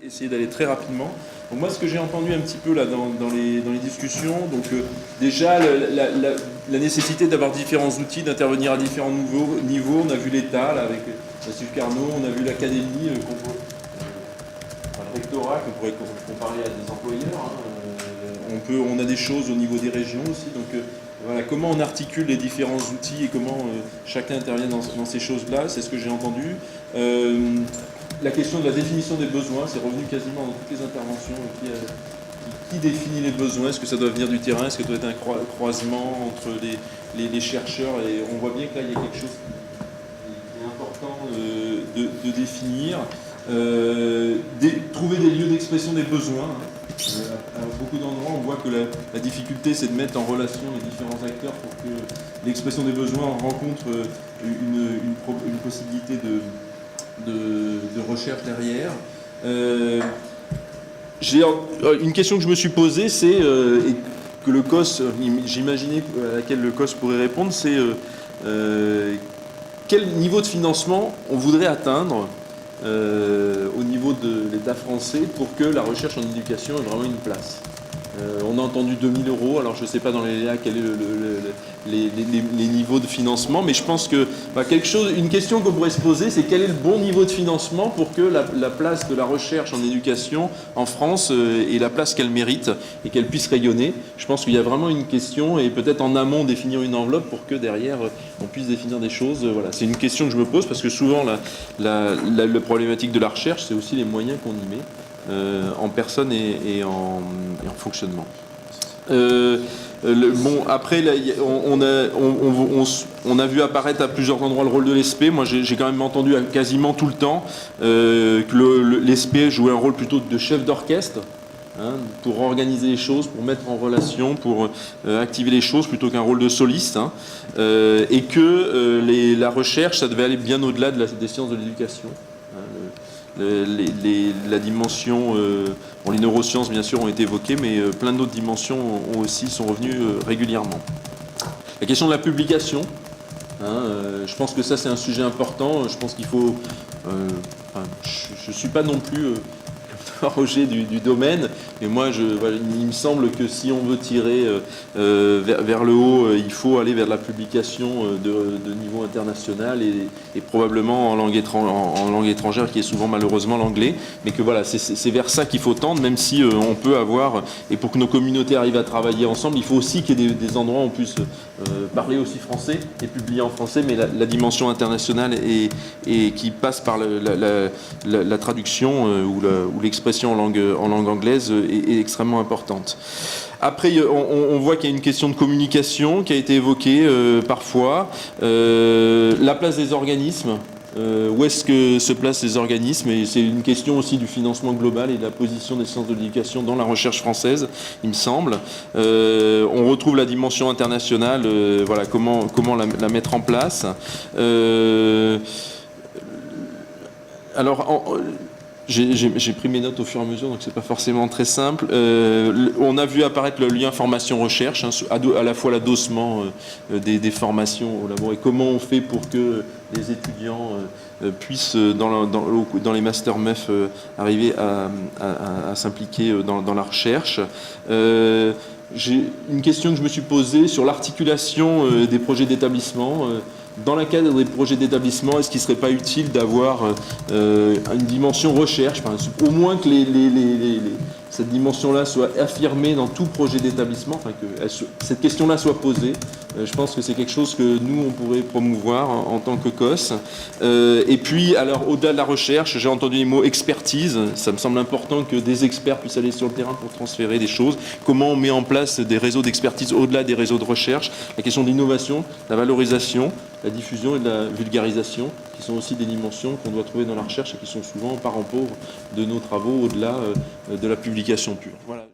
Essayer d'aller très rapidement. Donc moi, ce que j'ai entendu un petit peu là dans les discussions, donc déjà la nécessité d'avoir différents outils, d'intervenir à différents niveaux. On a vu l'État avec Massif Carnot, on a vu l'académie, le rectorat qu'on pourrait comparer à des employeurs. On a des choses au niveau des régions aussi. Donc voilà, comment on articule les différents outils et comment chacun intervient dans ces choses-là, c'est ce que j'ai entendu. La question de la définition des besoins, c'est revenu quasiment dans toutes les interventions. Qui définit les besoins? Est-ce que ça doit venir du terrain? Est-ce que ça doit être un croisement entre les chercheurs? Et on voit bien que là, il y a quelque chose qui est important de définir. Trouver des lieux d'expression des besoins. À beaucoup d'endroits, on voit que la difficulté, c'est de mettre en relation les différents acteurs pour que l'expression des besoins rencontre une possibilité de recherche derrière. Une question que je me suis posée, c'est, et que le COS, j'imaginais à laquelle le COS pourrait répondre, c'est quel niveau de financement on voudrait atteindre au niveau de l'État français pour que la recherche en éducation ait vraiment une place. On a entendu 2000 €, alors je ne sais pas dans les LEA quel est les niveaux de financement, mais je pense que une question qu'on pourrait se poser, c'est quel est le bon niveau de financement pour que la place de la recherche en éducation en France ait la place qu'elle mérite et qu'elle puisse rayonner. Je pense qu'il y a vraiment une question, et peut-être en amont définir une enveloppe pour que derrière on puisse définir des choses. Voilà, c'est une question que je me pose parce que souvent la problématique de la recherche, c'est aussi les moyens qu'on y met. En personne et en fonctionnement. Après, là, on a vu apparaître à plusieurs endroits le rôle de l'ESP. Moi, j'ai quand même entendu quasiment tout le temps que l'ESP jouait un rôle plutôt de chef d'orchestre, pour organiser les choses, pour mettre en relation, pour activer les choses, plutôt qu'un rôle de soliste, et que la recherche, ça devait aller bien au-delà des sciences de l'éducation. La dimension, les neurosciences bien sûr ont été évoquées, mais plein d'autres dimensions sont revenues régulièrement. La question de la publication, je pense que ça c'est un sujet important. Je pense qu'il faut, je ne suis pas non plus Roger du domaine, mais moi il me semble que si on veut tirer vers le haut, il faut aller vers la publication de niveau international et probablement en langue étrangère, qui est souvent malheureusement l'anglais, mais que voilà, c'est vers ça qu'il faut tendre, même si on peut avoir, et pour que nos communautés arrivent à travailler ensemble, il faut aussi qu'il y ait des endroits où on puisse parler aussi français et publier en français, mais la dimension internationale et qui passe par la traduction ou l'expression en langue anglaise est extrêmement importante. Après, on voit qu'il y a une question de communication qui a été évoquée parfois. La place des organismes. Où est-ce que se placent les organismes? Et c'est une question aussi du financement global et de la position des sciences de l'éducation dans la recherche française, il me semble. On retrouve la dimension internationale, voilà, comment la mettre en place. Alors, j'ai pris mes notes au fur et à mesure, donc c'est pas forcément très simple. On a vu apparaître le lien formation-recherche, à la fois l'adossement des formations au labo, et comment on fait pour que les étudiants puissent, dans les masters MEF, arriver à s'impliquer dans la recherche. J'ai une question que je me suis posée sur l'articulation des projets d'établissement. Dans le cadre des projets d'établissement, est-ce qu'il ne serait pas utile d'avoir une dimension recherche, au moins que cette dimension-là soit affirmée dans tout projet d'établissement, que cette question-là soit posée. Je pense que c'est quelque chose que nous, on pourrait promouvoir en tant que COS. Et puis, alors, au-delà de la recherche, j'ai entendu les mots expertise. Ça me semble important que des experts puissent aller sur le terrain pour transférer des choses. Comment on met en place des réseaux d'expertise au-delà des réseaux de recherche? La question de l'innovation, la valorisation, la diffusion et de la vulgarisation, qui sont aussi des dimensions qu'on doit trouver dans la recherche et qui sont souvent parents pauvres de nos travaux au-delà de la publication pure. Voilà.